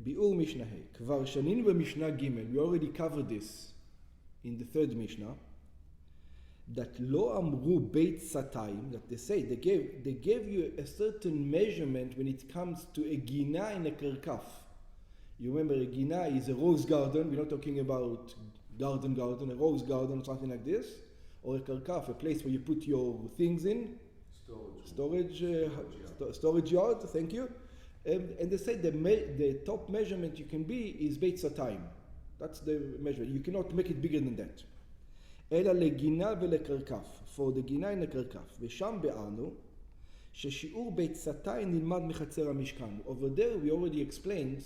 ביאור משנה ה' כבר שנינו במשנה ג', we already covered this in the third Mishnah, that לא אמרו בית סתיים, that they say, they gave you a certain measurement when it comes to a גינה and a קרקף. You remember a גינה is a rose garden, we're not talking about garden, a rose garden, something like this, or a קרקף, a place where you put your things in, storage yard, thank you. And they say the top measurement you can be is beit satayim. That's the measurement. You cannot make it bigger than that. אלא לגינה ולקרקף, for the גינה and הקרקף. ושם באנו ששיעור בית סתיים נלמד מחצר המשכן. Over there we already explained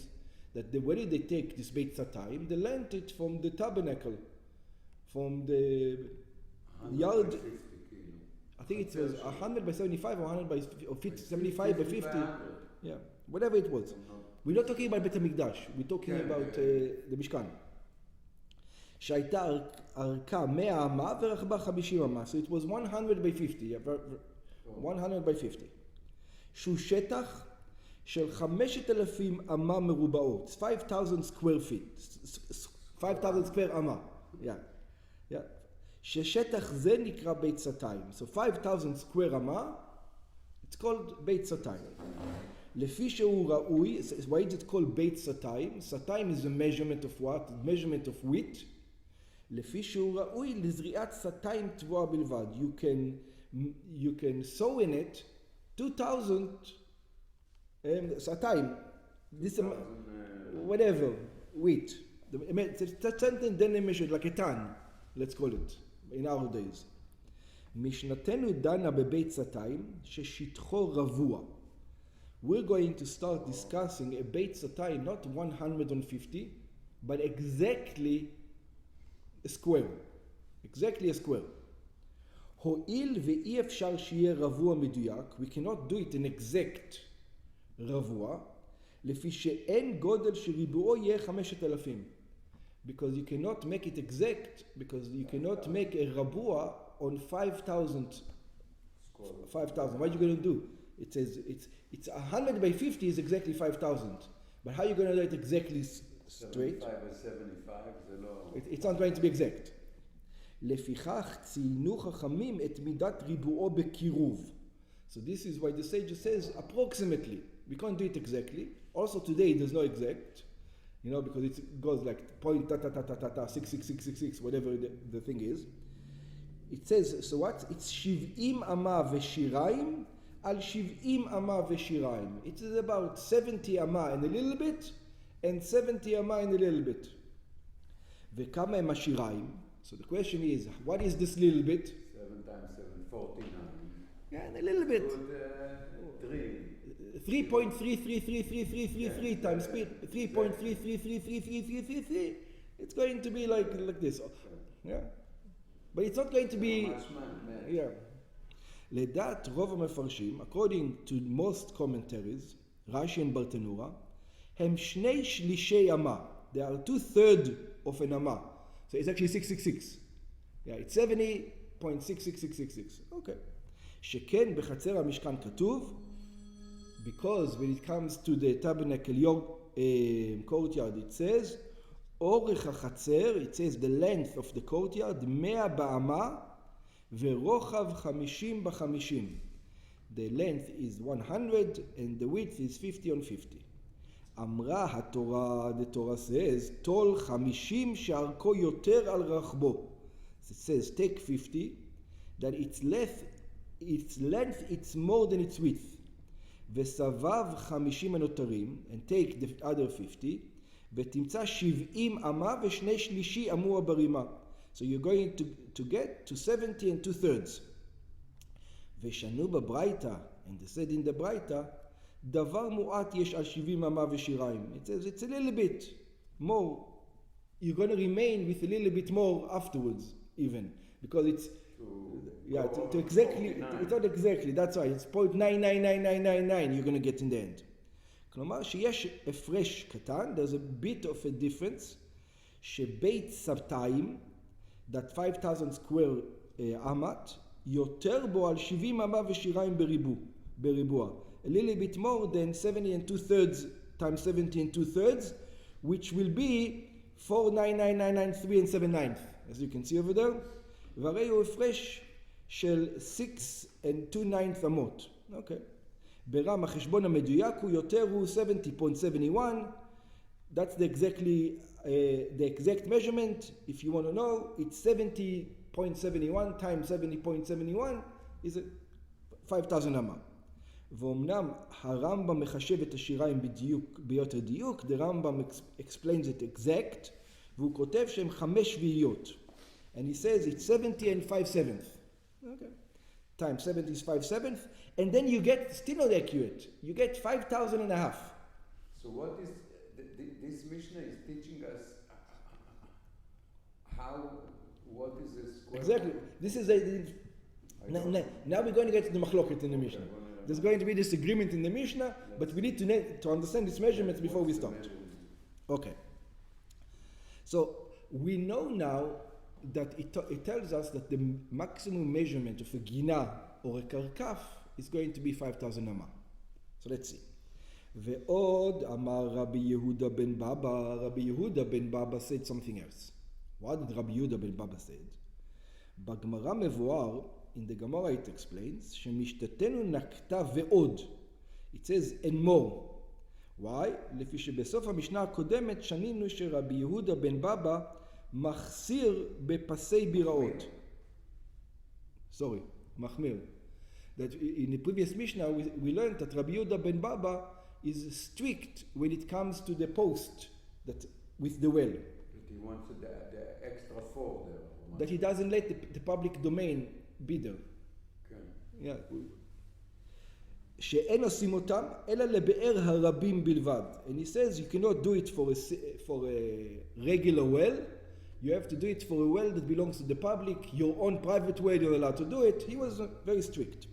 that where did they take this beit satayim? They learned it from the tabernacle, from the yard. I think it was 100 by 75 or 100 by 75 by 50. Yeah, whatever it was. We're not talking about בית המקדש, we're talking about the משכן. שהייתה ארכה 100 אמה ורחבה 50 אמה. So it was 100 by 50, 100 by 50. שהוא שטח של 5,000 אמה מרובעות, 5,000 square feet, 5,000 square אמה. Yeah. ששטח זה נקרא בית סתיים. So 5,000 square אמה, it's called בית סתיים. לפי שהוא ראוי, why is it called בית סתיים? סתיים is a measurement of what? Measurement of wheat. לפי שהוא ראוי לזריעת סתיים תבואה בלבד. You can sow in it 2,000 סתיים. This whatever, wheat. It's something then they measured like a ton, let's call it, in our days. משנתנו דנה בבית סתיים ששטחו רבוע. We're going to start discussing a beit satayim, not 150, but exactly a square. Exactly a square. הואיל ואי אפשר שיהיה רבוע מדויק, we cannot do it in exact רבוע, לפי שאין גודל שריבועו יהיה 5,000. Because you cannot make it exact, because you cannot make a רבוע on 5,000. 5,000. What are you going to do? It says it's 100 by 50 is exactly 5,000. But how are you going to do it exactly straight? 75 by 75 זה לא... It's not going to be exact. לפיכך ציינו חכמים את מידת ריבועו בקירוב. So this is why the sage says approximately. We can't do it exactly. Also today there's no exact, because it goes like point ta ta ta ta ta ta 66666 whatever the thing is. It says, so what? It's 70 אמה ושיריים על 70 אמה ושיריים. It is about 70 אמה and a little bit, and 70 אמה and a little bit. וכמה הם השיריים? So the question is, what is this little bit? 7 times 7, 14. Yeah, and a little bit. 3.333333 times 3.333333. It's going to be like this. Yeah. But it's not going to be... Yeah. לדעת רוב המפרשים, according to most commentaries, Rashi and Bartenura, הם 2/3 אמה. They are 2/3 of an אמה. So it's actually 666. Yeah, it's 70.66666. Okay. שכן בחצר המשכן כתוב, because when it comes to the tabernacle courtyard, it says, אורך החצר, it says the length of the courtyard, 100 באמה, ורוחב 50 ב-50. The length is 100 and the width is 50 on 50. אמרה התורה, the Torah says, תול 50 שארכו יותר על רחבו. It says, take 50, that its length it's more than its width. וסבב 50 הנותרים, and take the other 50, ותמצא 70 אמה ו2/3 אמוע ברימה. So you're going to get to 70 and 2/3. ושנו בברייתא, and they said in the ברייתא, דבר מועט יש על 70 אמה ושיריים. It says it's a little bit more. You're going to remain with a little bit more afterwards, even. Because it's, to exactly, it's not exactly, that's why, it's 0.999999 you're going to get in the end. כלומר שיש הפרש קטן, there's a bit of a difference, שבית סתיים, that 5,000 square amat, יותר בו על 70 אמה ושיריים בריבוע. A little bit more than 70 and 2/3 times 70 and 2/3, which will be 499,993 and 7/9, as you can see over there. והרי הוא הפרש של 6 and 2/9 אמות. אוקיי. ברם החשבון המדויק הוא יותר, הוא 70.71. That's the exact measurement. If you want to know, it's 70.71 times 70.71 is 5,000 אמה. ואומנם הרמב"ם מחשב את השיריים בדיוק, ביותר דיוק, the Rambam explains it exact, והוא כותב שהם 5 שביעיות. And he says it's 70 and 5/7. Okay. Times 70 is 5/7, and then you get, still not accurate, you get 5,000 and a half. So what is, this Mishnah is teaching us what is this square? Exactly. This is now we're going to get to the machloket in the Mishnah. There's going to be disagreement in the Mishnah, but we need to understand these measurements before we start. Okay. So we know now that it tells us that the maximum measurement of a gina or a karkaf is going to be 5,000 amma. So let's see. Ve'od amar Rabbi Yehuda ben Baba. Rabbi Yehuda ben Baba said something else. What did Rabbi Yehuda ben Baba say? בגמרא מבואר, in the Gemara it explains, שמשתתנו נקטה ועוד. It says and more. Why? לפי שבסוף המשנה הקודמת שנינו שרבי יהודה בן בבא מחסיר בפסי ביראות. Sorry, מחמיר. That in the previous Mishnah we learned that Rabbi Yehuda ben Baba is strict when it comes to the post that with the well. That he wants the extra 4 there. That he doesn't let the public domain be there. Okay. Yeah. שאין עושים אותם אלא לבאר הרבים בלבד. And he says you cannot do it for a regular well. You have to do it for a well that belongs to the public. Your own private well you're allowed to do it. He was very strict.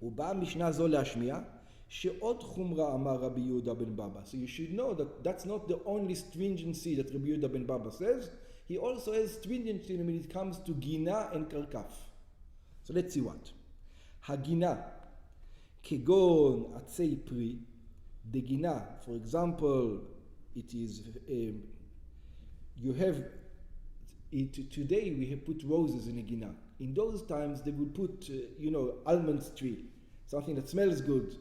ובאה משנה זו להשמיע שעוד חומרה אמר רבי יהודה בן בבא. So you should know that that's not the only stringency that Rabbi Yehuda ben Baba says. He also has stringency when it comes to gina and karkaf. So let's see what. הגינה כגון עצי פרי, the gina, for example, it is, you have, today we have put roses in a gina. In those times they would put, almond tree, something that smells good.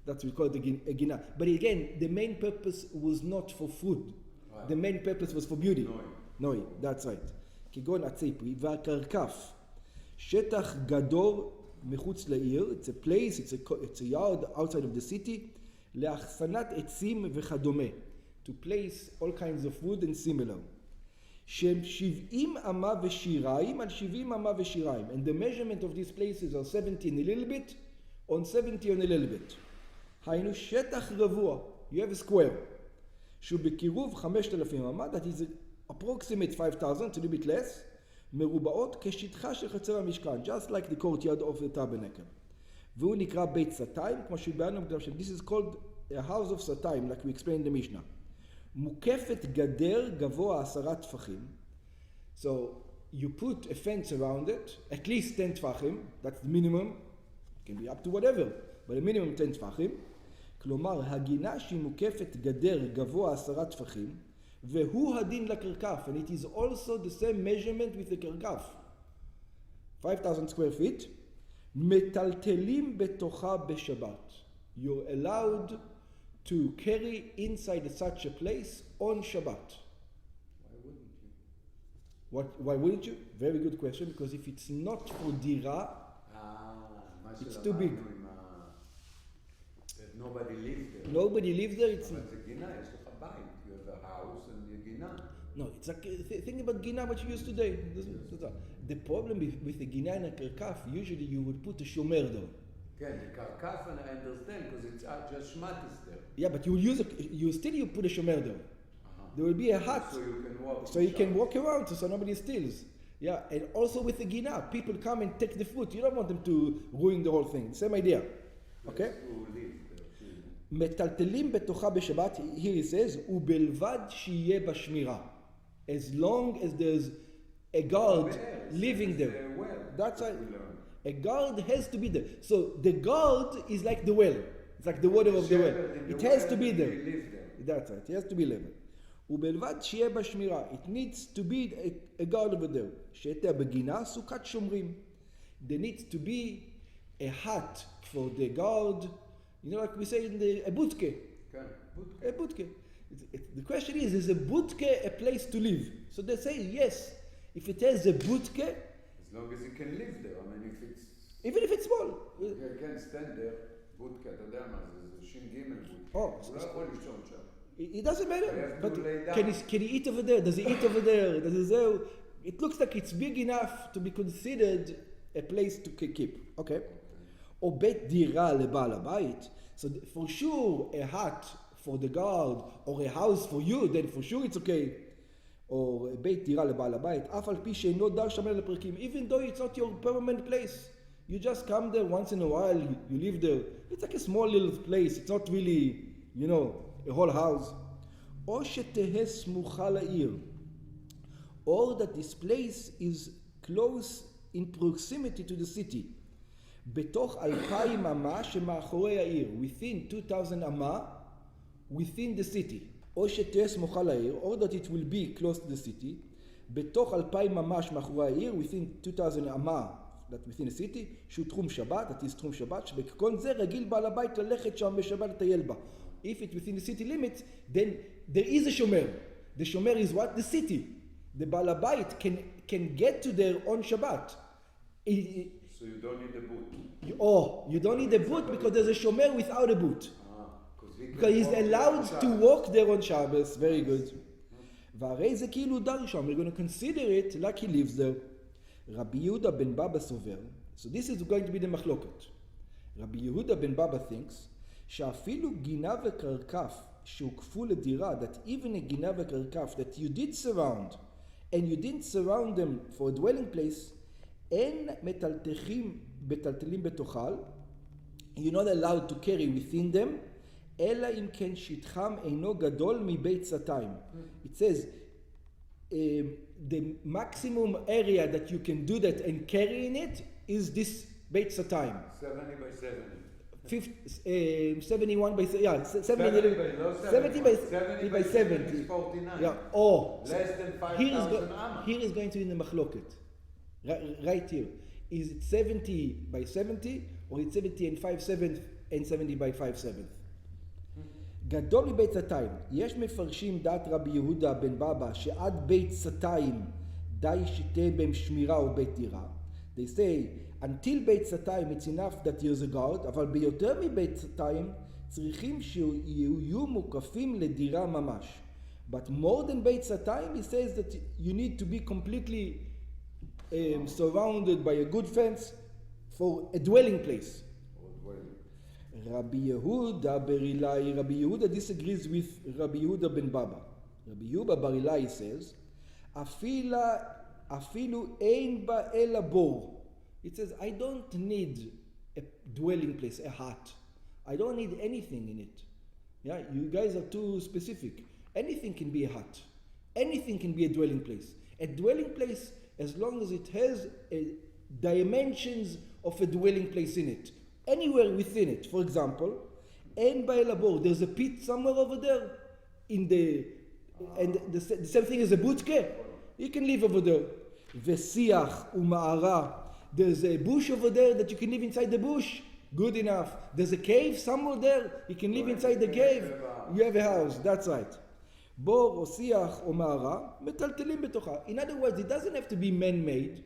That's we call it a gina. But again, the main purpose was not for food. Right. The main purpose was for beauty. Noi, that's right. כגון עצי פרי, והקרקף, שטח גדור מחוץ לעיר, it's a place, it's a yard outside of the city, לאחסנת עצים וכדומה, to place all kinds of wood and similar. שהם 70 אמה ושיריים על 70 אמה ושיריים, and the measurement of these places are 70 and a little bit, on 70 and a little bit. היינו שטח רבוע, you have a square, שהוא בקירוב 5,000 אמה, that is approximate 5,000, a little bit less, מרובעות כשטחה של חצר המשכן, just like the courtyard of the tabernacle. והוא נקרא בית סתיים, כמו שבאנו מקדם שם, this is called a house of סתיים, like we explained in the Mishnah. מוקפת גדר גבוה 10 טפחים, so you put a fence around it, at least 10 טפחים, that's the minimum, it can be up to whatever, but the minimum 10 טפחים, כלומר הגינה שהיא מוקפת גדר גבוה 10 טפחים, והוא הדין לקרקף, and it is also the same measurement with the קרקף. 5,000 square feet, מטלטלים בתוכה בשבת. You're allowed to carry inside such a place on Shabbat. Why wouldn't you? Very good question, because if it's not for dira, it's too big. Nobody lives there. Nobody lives there. It's but the gina is a bayit. You have a house and the gina. No, it's like think about gina what you use today. The problem with the gina and a karkaf, usually you would put a shomer there. Okay, the karkaf, and I understand because it's just shmatis there. Yeah, but you still put a shomer there. There will be a hut, so you can walk around, so nobody steals. Yeah, and also with the gina, people come and take the fruit. You don't want them to ruin the whole thing. Same idea. Okay? מטלטלים בתוכה בשבת, here he says, ובלבד שיהיה בשמירה. As long as there's a guard living there. That's right. A guard has to be there. So the guard is like the well. It's like the water of the well. in It the has well, to be they there. live there. That's right. It has to be level. ובלבד שיהיה בשמירה. It needs to be a guard over there. שתהיה בגינה סוכת שומרים. There needs to be a hut for the guard. You know, like we say in a budke. כן, בודקה. A budke. The question is a budke a place to live? So they say yes. If it has a budke, As long as you can live there. I mean, if it's... even if it's small. You can stand there, בודקה, אתה יודע מה זה, זה ש"ג בודקה. Oh, הוא לא יכול לישון שם. It doesn't I matter. have But to lay down. can he eat over there? Does he eat over there? It looks like it's big enough to be considered a place to keep. Okay. או בית דירה לבעל הבית. So for sure a hut for the guard or a house for you, then for sure it's okay. או בית דירה לבעל הבית, אף על פי שאינו דר שמר לפרקים. Even though it's not your permanent place. You just come there once in a while, you live there. It's like a small little place. It's not really, you know, a whole house. או שתהא סמוכה לעיר. Or that this place is close in proximity to the city. בתוך 2,000 אמה שמאחורי העיר. Within 2,000 אמה, within the city. או שתהיה סמוכה לעיר, or that it will be close to the city. בתוך 2,000 אמה שמאחורי העיר, within 2,000 אמה, that within the city, שהוא תחום שבת, that is תחום שבת, שבכגון זה רגיל בעל הבית ללכת שם בשבת לטייל בה. If it's within the city limits, then there is a shomer. The shomer is what? The city. The בעל הבית can get to there on Shabbat. So you don't need a boot. You don't need a boot because there's a shomer without a boot. Because he's allowed to walk there on Shabbos. Very good. והרי זה כאילו דר שם. We're going to consider it like he lives there. רבי יהודה בן בבא סובר. So this is going to be the מחלוקת. רבי יהודה בן בבא thinks שאפילו גינה וקרקף שהוקפו לדירה, that even a גינה וקרקף that you did surround and you didn't surround them for a dwelling place, אין מטלטלים בתוכל, you're not allowed to carry within them, אלא אם כן שטחם אינו גדול מבית סתיים. It says, the maximum area that you can do that and carry in it is this beit satayim. 70 by 70. 71 by 70 by 70. Is 49. Yeah. Less than 5,000 amma. Here is going to be in the machloket. Right here. Is it 70 by 70 or it's 70 and 5/7 and 70 by 5/7? גדול מבית סתיים. יש מפרשים דעת רבי יהודה בן בבא שעד בית סתיים די שתהיה בהם שמירה או בית דירה. They say, until בית סתיים it's enough that there's a guard, אבל ביותר מבית סתיים צריכים שיהיו מוקפים לדירה ממש. But more than בית סתיים, he says that you need to be completely surrounded by a good fence for a dwelling place. Rabbi Yehuda Barilai, Rabbi Yehuda disagrees with Rabbi Yehuda ben Baba. Rabbi Yehuda Barilai says, Afilu ein ba ela bor. It says, I don't need a dwelling place, a hut. I don't need anything in it. Yeah, you guys are too specific. Anything can be a hut. Anything can be a dwelling place. A dwelling place, as long as it has dimensions of a dwelling place in it. Anywhere within it. For example, en ba'elabor, there's a pit somewhere over there and the same thing as a butke. You can live over there. Vesiach u'ma'ara, there's a bush over there that you can live inside the bush. Good enough. There's a cave somewhere there. You can live inside the cave. You have a house. That's right. Bor or siach or ma'ara metaltelim betocha. In other words, it doesn't have to be man-made.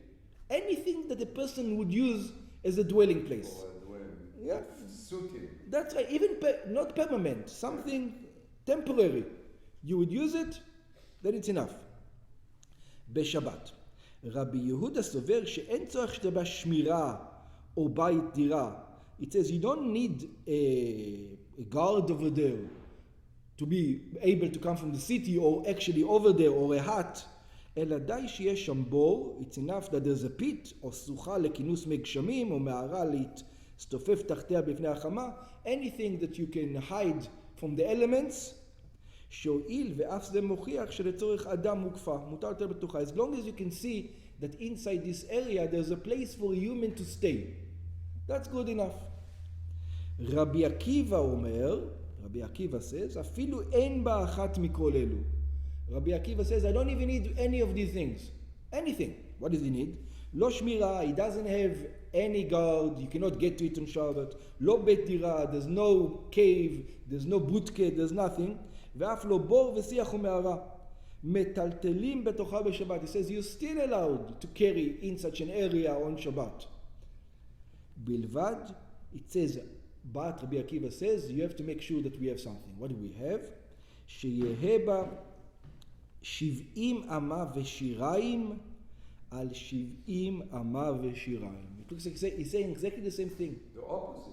Anything that a person would use as a dwelling place. Yeah, Suited. that's right. Even not permanent, something temporary. You would use it, then it's enough. בשבת, רבי יהודה סובר שאין צורך שתהיה שמירה או בית דירה. It says you don't need a guard over there to be able to come from the city or actually over there or a hut. אלא די שיש שם בור, it's enough that there's a pit או סוכה לכינוס מי גשמים או מערה להסתופף תחתיה בפני החמה, anything that you can hide from the elements, שהועיל ואף זה מוכיח שלצורך אדם מוקפה, מותר יותר בטוחה. As long as you can see that inside this area there's a place for a human to stay. That's good enough. רבי עקיבא אומר, רבי עקיבא says, אפילו אין בה אחת מכל אלו. Rabbi Akiva says, I don't even need any of these things. Anything. What does he need? לא שמירה, he doesn't have any guard, you cannot get to it on Shabbat. לא בית דירה, there's no cave, there's no בוטקה, there's nothing. ואף לא בור ושיח ומערה. מטלטלים בתוכה בשבת. He says, you're still allowed to carry in such an area on Shabbat. בלבד, it says, but Rabbi Akiva says, you have to make sure that we have something. What do we have? שיהיה בה 70 אמה ושיריים על 70 אמה ושיריים. It looks like he's saying exactly the same thing. The opposite.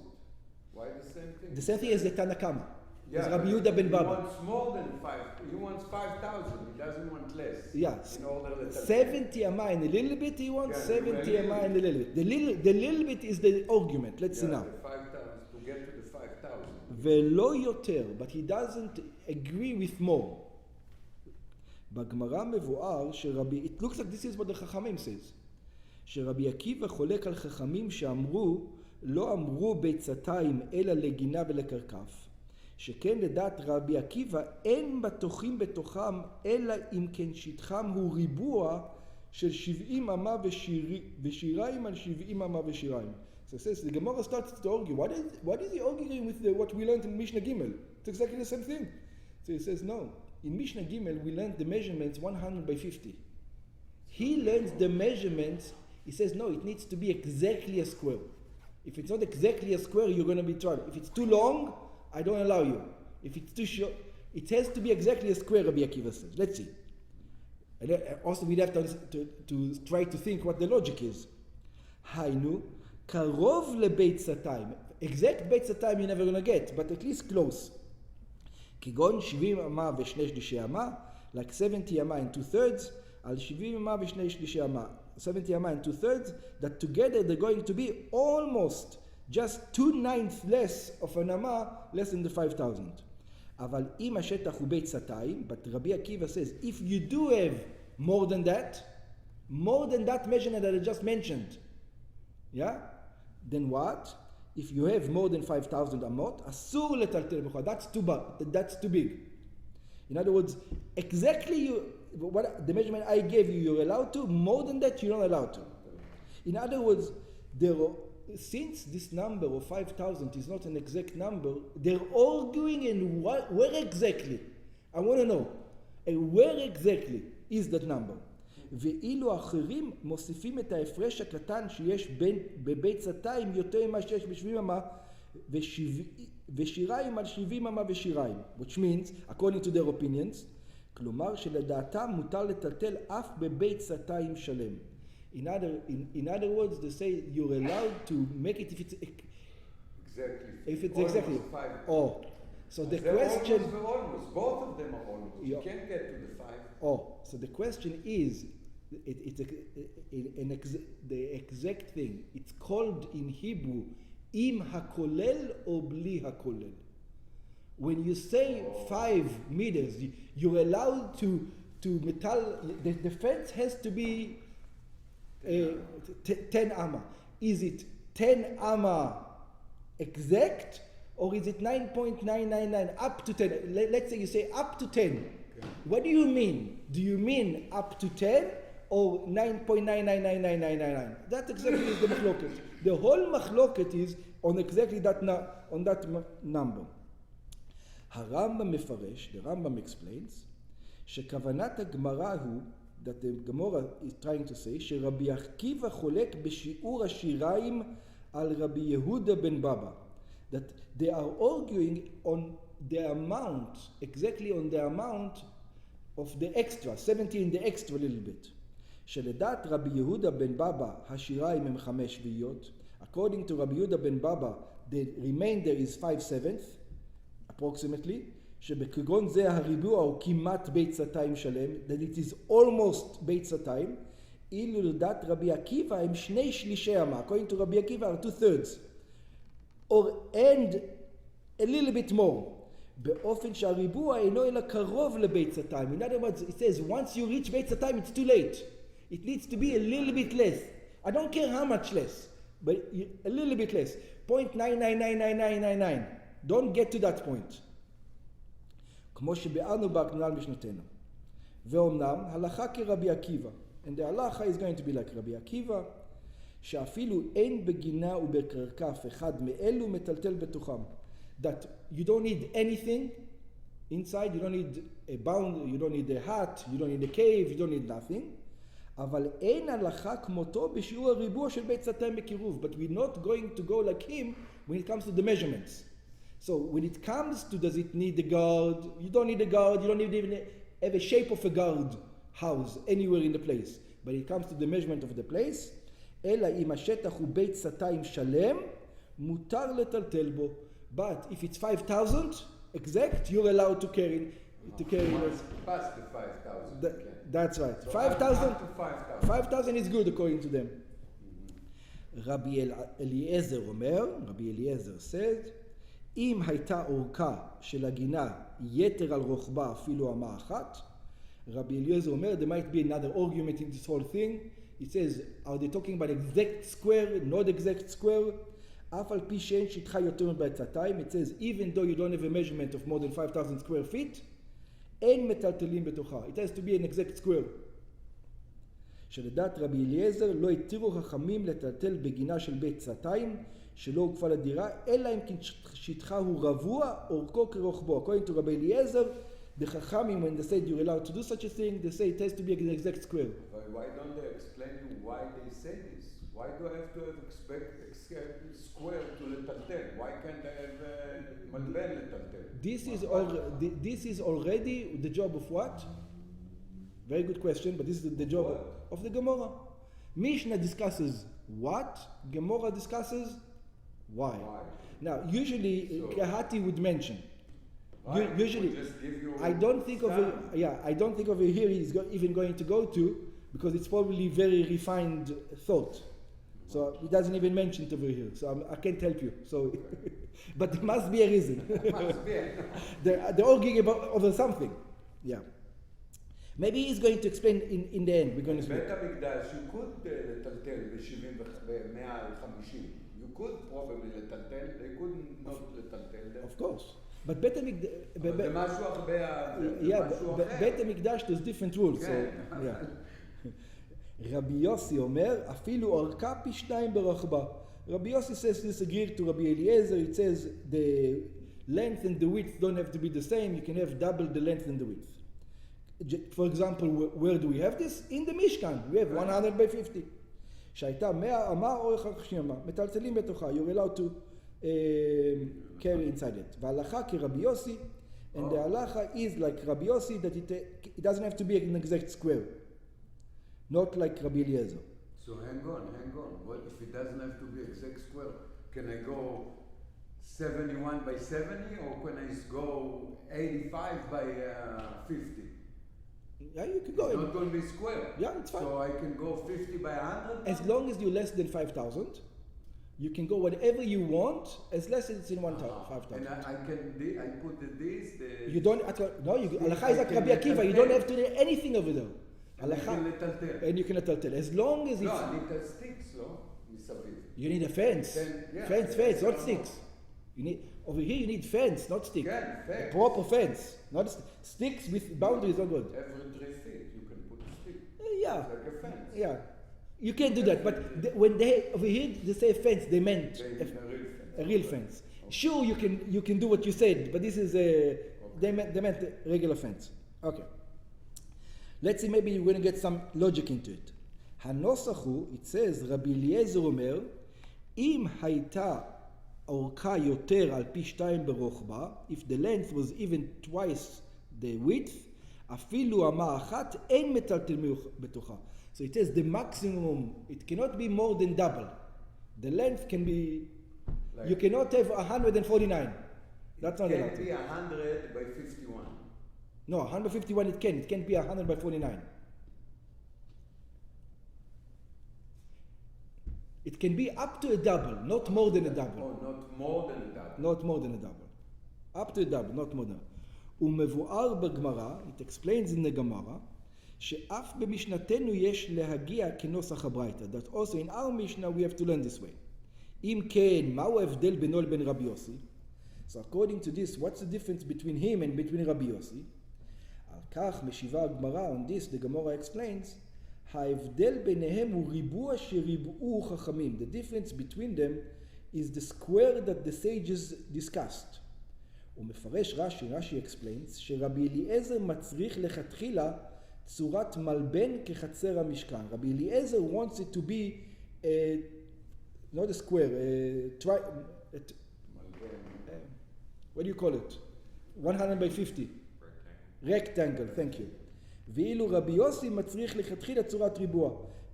Why the same thing? The same thing as the Tanakama. Yeah, as Rabbi Yehuda ben Baba. He wants more than 5. He wants 5,000. He doesn't want less. Yes. In order that 70 amma and a little bit he wants, 70 amma and a little bit. The little bit is the argument. Let's see now. The 5,000 to get to the 5,000. ולא יותר, but he doesn't agree with more. בגמרא מבואר שרבי, it looks like this is what the חכמים says, שרבי עקיבא חולק על חכמים שאמרו, לא אמרו ביצתיים אלא לגינה ולקרקף, שכן לדעת רבי עקיבא אין בטוחים בתוכם אלא אם כן שטחם הוא ריבוע של 70 אמה ושיריים על 70 אמה ושיריים. So it says, the Gemara starts to argue, what is he arguing with what we learned in Mishnah Gimel? It's exactly the same thing. So he says, no. In Mishnah Gimel, we learned the measurements 100 by 50. He learns the measurements, he says, no, it needs to be exactly a square. If it's not exactly a square, you're going to be trouble. If it's too long, I don't allow you. If it's too short, it has to be exactly a square, Rabbi Akiva says. Let's see. And also, we'd have to try to think what the logic is. Hainu, karov lebeit satayim. Exact beit satayim you're never going to get, but at least close. כגון 70 אמה ושני שלישי אמה, like 70 אמה and 2/3, על 70 אמה ושני שלישי אמה, 70 אמה and 2/3, that together they're going to be almost just 2/9 less of an אמה, less than the 5,000. אבל אם השטח הוא בית סתיים, but Rabbi Akiva says, if you do have more than that measurement that I just mentioned, yeah, then what? If you have more than 5,000 amot, asur letaltel b'chol. That's too big. In other words, exactly what the measurement I gave you, you're allowed to. More than that, you're not allowed to. In other words, since this number of 5,000 is not an exact number, they're arguing in where exactly. I want to know, where exactly is that number? ואילו אחרים מוסיפים את ההפרש הקטן שיש בבית סתיים יותר ממה שיש ב70 אמה ושיריים על 70 אמה ושיריים. Which means, according to their opinions, כלומר שלדעתם מותר לטלטל אף בבית סתיים שלם. In other words, they say you're allowed to make it if it's exactly. Oh, so the question. Almost. Both of them are almost. You can't get to the 5. Oh, so the question is, the exact thing. It's called in Hebrew, im hakolel or bli hakolel. When you say 5 meters, you're allowed to metal. The fence has to be 10 amma. Is it 10 amma exact, or is it 9.999 up to 10? Let's say you say up to 10. Okay. What do you mean? Do you mean up to 10 or 9.9999999? That exactly is the machloket. The whole machloket is on exactly that number. הרמב"ם מפרש, the Rambam explains, שכוונת הגמרא הוא, that the Gemara is trying to say, שרבי עקיבא חולק בשיעור השיריים על רבי יהודה בן בבא. That they are arguing on the amount, exactly on the amount of the extra, 70 in the extra a little bit. שלדעת רבי יהודה בן בבא, השיריים הם 5 שביעיות. According to רבי יהודה בן בבא, the remainder is 5/7, approximately, שבכגון זה הריבוע הוא כמעט בית סתיים שלם, that it is almost בית סתיים, אילו לדעת רבי עקיבא הם 2 שלישי אמה, according to רבי עקיבא are 2/3, or and a little bit more, באופן שהריבוע אינו אלא קרוב לבית סתיים. In other words, it says, once you reach בית סתיים, it's too late. It needs to be a little bit less. I don't care how much less. but a little bit less. 0.999999. Don't get to that point. כמו שביארנו בהקנונה על משנתנו. ואומנם, הלכה כרבי עקיבא. And the halacha is going to be like רבי עקיבא, שאפילו אין בגינה ובקרקף אחד מאלו מטלטל בתוכם. That you don't need anything inside, you don't need a bound, you don't need a hat, you don't need a cave, you don't need nothing. אבל אין הלכה כמותו בשיעור הריבוע של בית סתם בקירוב. But we're not going to go like him when it comes to the measurements. So when it comes to does it need a guard, you don't need a guard, you don't even have a shape of a guard house anywhere in the place. But it comes to the measurement of the place, אלא אם השטח הוא בית סתיים שלם, מותר לטלטל בו. But if it's 5,000 exact, you're allowed to carry Past the 5,000. That's right. So 5,000. 5,000. 5,000 is good according to them. רבי אליעזר אומר, רבי אליעזר said, אם הייתה אורכה של הגינה יתר על רוחבה אפילו אמה אחת, רבי אליעזר אומר, there might be another argument in this whole thing. It says, are they talking about exact square, not exact square? אף על פי שאין שטחה יותר מבעצתיים, it says, even though you don't have a measurement of more than 5,000 square feet, אין מטלטלים בתוכה. It has to be an exact square. שלדעת רבי אליעזר לא התירו חכמים לטלטל בגינה של בית סתיים שלא הוקפה לדירה, אלא אם כן שטחה הוא רבוע, אורכו כרוחבו. According to רבי אליעזר, the חכמים, when they said you're allowed to do such a thing, they say it has to be an exact square. But why don't they explain you why they say this? Why do I have to have square to לטלטל? Why can't I have מלבן לטלטל? This is already the job of what? Very good question, but this is the job of the Gemara. Mishnah discusses what, Gemara discusses why. Now, usually Kehati would mention. Usually, I don't think over here he's even going to go to, because it's probably very refined thought. So he doesn't even mention it over here. So I can't help you. So, but there must be a reason. They're arguing over something. Yeah. Maybe he's going to explain in the end. We're going to בית המקדש, you could לטלטל ב-150. You could probably לטלטל, they could not לטלטל. Of course. But בית המקדש... זה משהו הרבה... בית המקדש, there's different rules. רבי יוסי אומר, אפילו אורכה פי 2 ברוחבה. רבי יוסי says disagree to רבי אליעזר. It says the length and the width don't have to be the same. You can have double the length and the width. For example, where do we have this? In the Mishkan. We have 100 by 50. שהייתה 100 אמה אורך 50 אמה. מטלטלים בתוכה. You're allowed to carry inside it. וההלכה כרבי יוסי, and the halacha is like Rabbi Yossi, that it doesn't have to be an exact square. Not like Rabbi Eliezer. So hang on. What if it doesn't have to be exact square? Can I go 71 by 70, or can I go 85 by 50? Yeah, you can go. It's not going to be square. Yeah, it's fine. So I can go 50 by 100? As long as you're less than 5,000, you can go whatever you want, as less as it's in 5,000. And I put the You don't, no, Halacha is like Rabbi Akiva, you don't have to do anything over there. And you can לטלטל. As long as it's... No, I need sticks, no? מסביב. You need a fence. Fence, not sticks. Over here you need fence, not stick. Fence. Proper fence. Not sticks with boundaries are good. Every 3 feet you can put a stick. Yeah. It's like a fence. Yeah. You can do that, but when they over here they say fence, they meant a real fence. Okay. Sure, you can do what you said, but this is they meant a regular fence. Okay. Let's see, maybe we're going to get some logic into it. הנוסח it says, רבי אליעזר אומר, אם הייתה אורכה יותר על פי 2 ברוחבה, if the length was even twice the width, אפילו אמה אחת, אין מטלטל בתוכה. So it says the maximum, it cannot be more than double. The length can be, like, you cannot have 149. That's not allowed. It can be 100 by 51. No, 151 it can't be 100 by 49. It can be up to a double, not more than a double. Oh, not more than a double. Not more than a double. Up to a double, not more than. ומבואר בגמרא, it explains in the Gemara, שאף במשנתנו יש להגיע כנוסח הברייתא. That also in our Mishnah we have to learn this way. אם כן, מהו ההבדל בינו לבין רבי יוסי? So according to this, what's the difference between him and between רבי יוסי? על כך משיבה הגמרא, on this, the Gemara explains, ההבדל ביניהם הוא ריבוע שריבעו חכמים. The difference between them is the square that the sages discussed. הוא מפרש רש"י, רש"י explains, שרבי אליעזר מצריך לכתחילה צורת מלבן כחצר המשכן. רבי אליעזר wants it to be not a square, what do you call it? 100 by 50. Rectangle, thank you. ואילו רבי יוסי מצריך לכתחילה צורת ריבוע.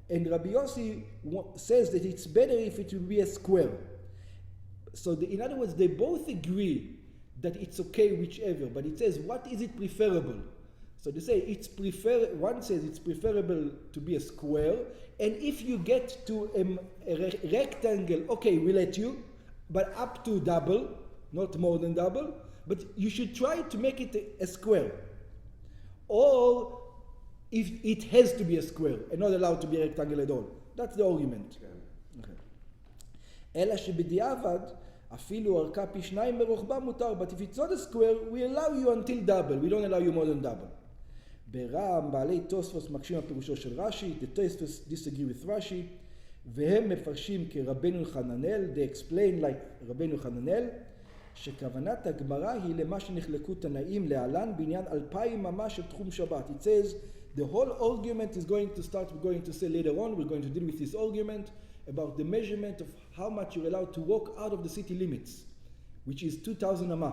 And Rabbi Yossi says that it's better if it will be a square. So in other words, they both agree that it's okay whichever, but it says, what is it preferable? So they say one says it's preferable to be a square, and if you get to a rectangle, okay, we let you, but up to double, not more than double, but you should try to make it a square. Or if it has to be a square and not allowed to be a rectangle at all. That's the argument. אלא שבדיעבד אפילו ארכה פי שניים ברוחבה מותר, but if it's not a square, we allow you until double, we don't allow you more than double. ברם בעלי תוספוס מקשים על פירושו של רש"י, the Tosfos disagree with רש"י, והם מפרשים כרבנו חננאל, they explain like רבנו חננאל, שכוונת הגמרא היא למה שנחלקו תנאים להלן בעניין 2,000 ממש של תחום שבת. It says the whole argument is going to start, we're going to say later on, we're going to deal with this argument about the measurement of how much you're allowed to walk out of the city limits, which is 2,000 אמה.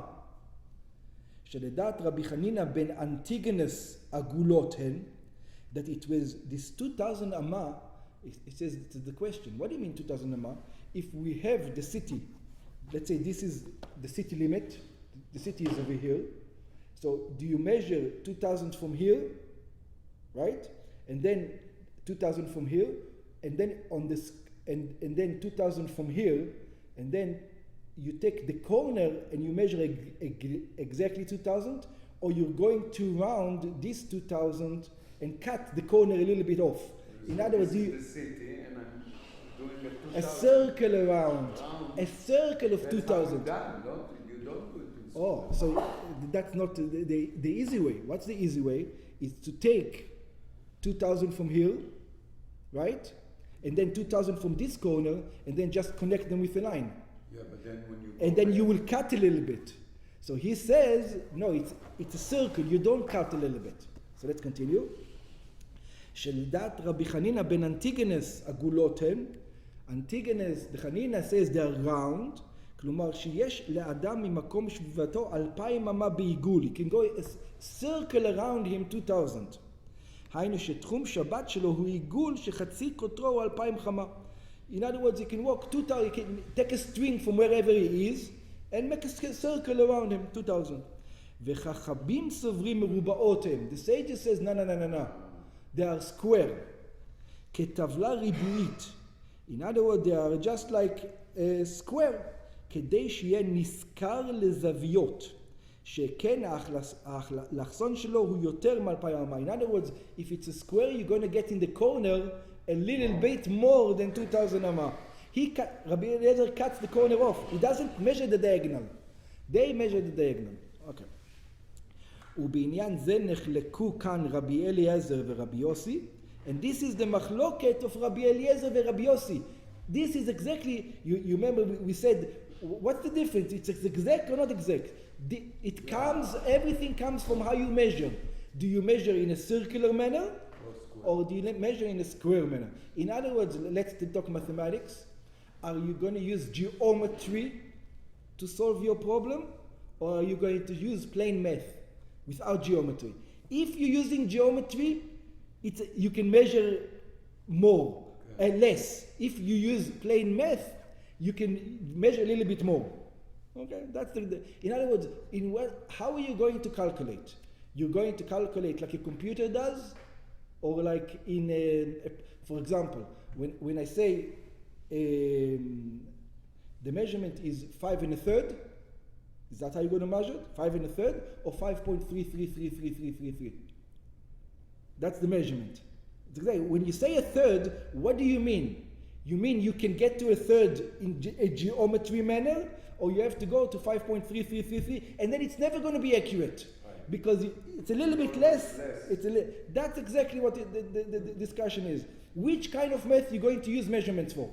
שלדעת רבי חנינא בן אנטיגנס עגולות הן, that it was this 2,000 אמה, it says it's the question, what do you mean 2,000 אמה? If we have the city, let's say this is the city limit, the city is over here, so do you measure 2,000 from here, right? And then 2,000 from here, and then on this, and then 2,000 from here, and then you take the corner and you measure exactly 2,000, or you're going to round this 2,000 and cut the corner a little bit off. In other words, the city and I'm doing a circle around, a circle of 2,000. You don't do it. Oh, so that's not the easy way. What's the easy way? Is to take 2,000 from here, right? And then 2,000 from this corner, and then just connect them with a line. Yeah, but then when you and then you will cut a little bit. So he says, no, it's a circle, you don't cut a little bit. So let's continue. שלדעת רבי חנינא בן אנטיגנס עגולות הן, אנטיגנס, חנינא says they are round, כלומר שיש לאדם ממקום שביבתו 2,000 אמה בעיגול, he can go a circle around him 2,000. היינו שתחום שבת שלו הוא עיגול שחצי קוטרו הוא 2,000 חמה. In other words, he can walk 2,000, he can take a string from wherever he is and make a circle around him, 2,000. וחכמים סוברים מרובעות הם. The sage says, no. They are square. כטבלה ריבועית. In other words, they are just like a square. כדי שיהיה נזכר לזוויות. שכן האלכסון שלו הוא יותר מ2,000 אמה. In other words, if it's a square, you're going to get in the corner a little bit more than 2,000 אמה. Rabbi Eliezer cuts the corner off. He doesn't measure the diagonal. They measure the diagonal. Okay. ובעניין זה נחלקו כאן רבי אליעזר ורבי יוסי, and this is the מחלוקת of רבי אליעזר ורבי יוסי. This is exactly, you remember we said, what's the difference? It's exact or not exact? Everything comes from how you measure. Do you measure in a circular manner? Or do you measure in a square manner? In other words, let's talk mathematics. Are you going to use geometry to solve your problem? Or are you going to use plain math without geometry? If you're using geometry, you can measure more and less. If you use plain math, you can measure a little bit more. Okay, that's in other words, how are you going to calculate? You're going to calculate like a computer does, or like for example, when I say the measurement is 5 1/3, is that how you're going to measure it? 5 1/3 or 5.33333333? That's the measurement. When you say a third, what do you mean? You mean you can get to a third in a geometry manner, or you have to go to 5.3333, and then it's never going to be accurate. Right. Because it's a little bit less. That's exactly what the discussion is. Which kind of math you're going to use measurements for?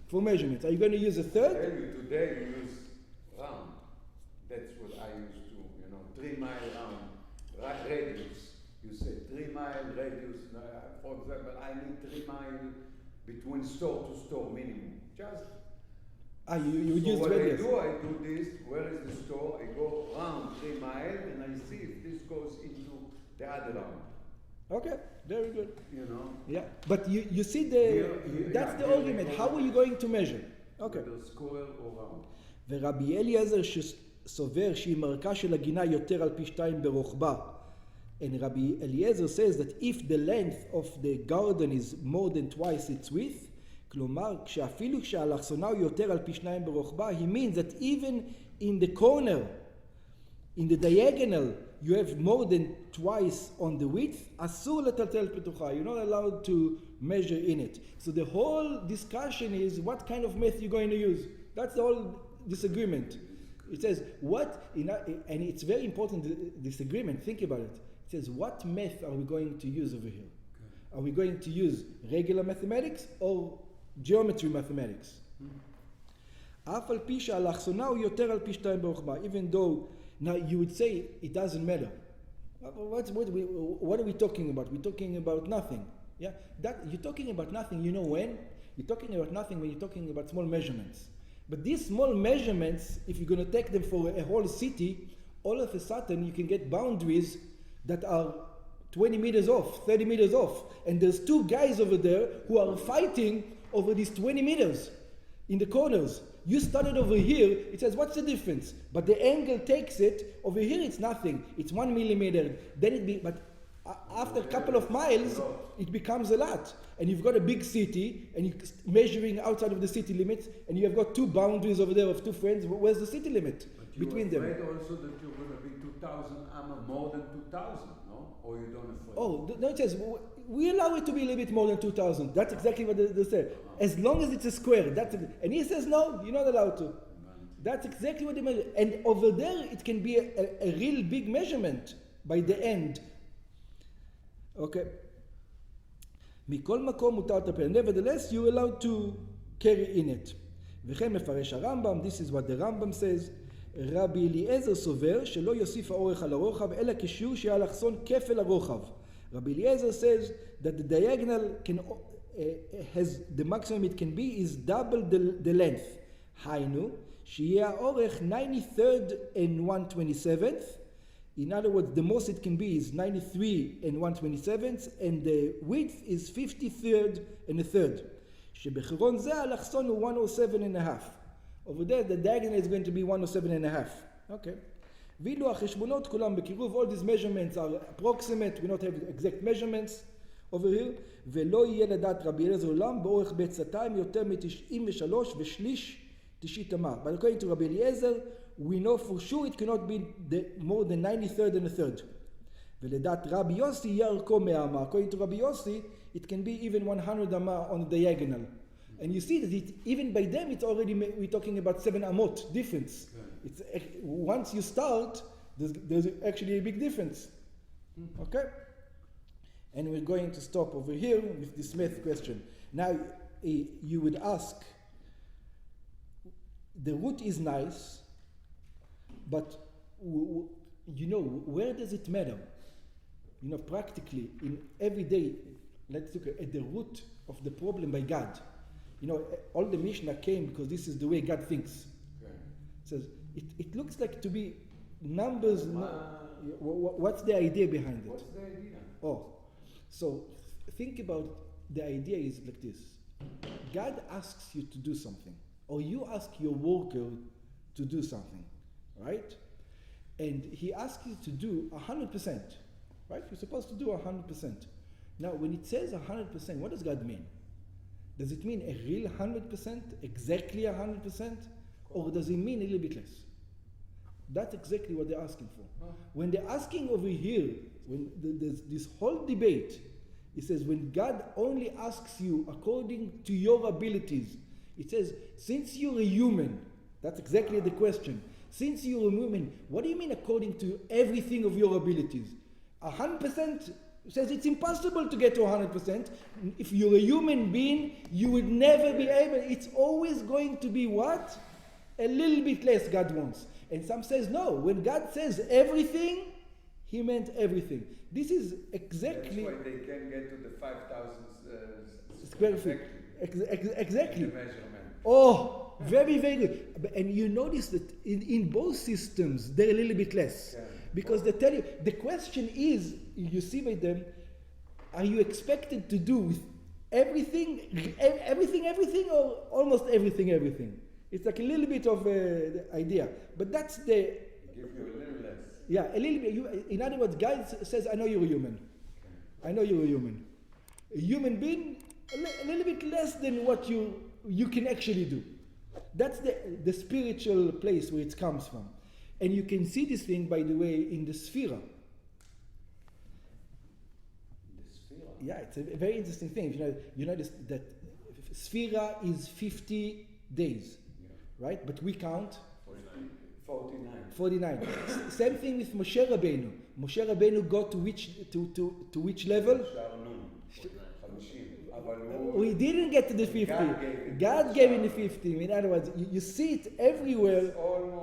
For measurements. Are you going to use a third? Today you use round. That's what I used to, 3 mile round. Radius. You say 3 mile radius. For example, I need 3 mile between store to store minimum. Just. You would use radius. I do this. Where is the store? I go round 3 mile and I see if this goes into the other round. Okay, very good. Yeah, but you see that's the argument. How are you going to measure? Okay. square or round. ורבי אליעזר שסובר שהיא מרקה של הגינה יותר על פי 2 ברוחבה. And Rabbi Eliezer says that if the length of the garden is more than twice its width, כלומר, כשאפילו כשהאלכסונה הוא יותר על פי 2 ברוחבה, he means that even in the corner, in the diagonal, you have more than twice on the width, אסור לטלטל פתוחה. You're not allowed to measure in it. So the whole discussion is what kind of math you're going to use. That's the whole disagreement. It says and it's very important disagreement. Think about it. It says what math are we going to use over here? Okay. Are we going to use regular mathematics or geometry mathematics? אף על פי שהאלכסונה הוא יותר על פי 2 ברוחבה. Even though now you would say it doesn't matter. What are we talking about? We're talking about nothing. Yeah, you're talking about nothing. You know when? You're talking about nothing when you're talking about small measurements. But these small measurements, if you're going to take them for a whole city, all of a sudden you can get boundaries that are 20 meters off, 30 meters off. And there's 2 guys over there who are fighting over these 20 meters in the corners. You started over here, it says, what's the difference? But the angle takes it, over here it's nothing, it's 1 millimeter. But after a couple of miles, it becomes a lot. And you've got a big city, and you're measuring outside of the city limits, and you have got 2 boundaries over there of 2 friends. Where's the city limit between them? But you're afraid also that you're going to be 2,000 more than 2,000, no? Or you don't afraid? Oh, no, it says, we allow it to be a little bit more than 2,000. That's exactly what they say. As long as it's a square. And he says, no, you're not allowed to. That's exactly what they measure. And over there, it can be a real big measurement by the end. Okay. מכל מקום מותר לטפל. Nevertheless, you're allowed to carry in it. וכן מפרש הרמב"ם, this is what the Rambam says, רבי אליעזר סובר שלא יוסיף האורך על הרוחב, אלא כשיעור שיהיה אלכסון כפל הרוחב. Rabbi Eliezer says that the diagonal has the maximum it can be is double the length. היינו, שיהיה האורך 93rd and 127th. In other words, the most it can be is 93 and 127th, and the width is 53rd and a third. שבחירון זה האלכסון הוא 107 and a half. Over there, the diagonal is going to be 107 and a half. Okay. ואילו החשבונות כולם בקירוב, all these measurements are approximate, we don't have exact measurements over here, ולא יהיה לדעת רבי אליעזר עולם באורך בעצתיים יותר מ-93 ושליש 90 אמה. But according to Rabbi Eliezer, we know for sure it cannot be more than 93rd and a third. ולדעת רבי יוסי יהיה ארכו 100 אמה. According to Rabbi Yossi, it can be even 100 אמה on the diagonal. And you see that even by them, it's already, we're talking about 7 amot difference. It's, once you start, there's actually a big difference. Okay? And we're going to stop over here with this math question. Now, you would ask, the root is nice, but where does it matter? Practically, in every day, let's look at the root of the problem by God. All the Mishnah came because this is the way God thinks. Okay. It says, it looks like to be numbers. What's the idea behind it? What's the idea? So think about the idea is like this. God asks you to do something, or you ask your worker to do something, right? And he asks you to do 100%, right? You're supposed to do 100%. Now, when it says 100%, what does God mean? Does it mean a real 100%, exactly 100%, or does it mean a little bit less? That's exactly what they're asking for. When they're asking over here, when there's this whole debate It says, when God only asks you according to your abilities, it says, since you're a human, that's exactly the question. Since you're a human, what do you mean according to everything of your abilities? 100% says it's impossible to get to 100%. If you're a human being, you would never be able. It's always going to be what? A little bit less God wants. And some says no. When God says everything, He meant everything. This is exactly. That's why they can get to the 5,000 square feet. Exactly. The measurement. Oh, very, very good. And you notice that in both systems, they're a little bit less. Yeah. Because they tell you, the question is, you see by them, are you expected to do with everything, or almost everything? It's like a little bit of the idea. But that's the... Give you a little less. Yeah, a little bit. In other words, God says, I know you're a human. I know you're a human. A human being, a little bit less than what you can actually do. That's the spiritual place where it comes from. And you can see this thing, by the way, in the Sphira. Yeah, it's a very interesting thing. You know that Sphira is 50 days, right? But we count 49. Same thing with Moshe Rabbeinu. Moshe Rabbeinu got to which level? We didn't get to the 50. God gave him the 50. In other words, you see it everywhere.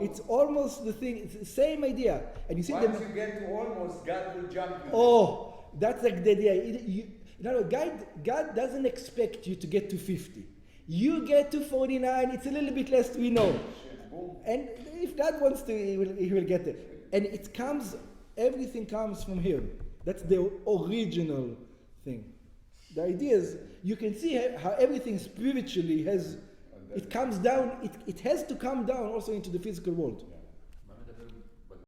It's almost the thing. It's the same idea. And you see once you get to almost, God will jump you. Oh, that's like the idea. In other words, God doesn't expect you to get to 50. You get to 49. It's a little bit less, we know. And if God wants to, he will get there. And everything comes from Him. That's the original thing. The idea is, you can see how everything spiritually it comes down, it has to come down also into the physical world.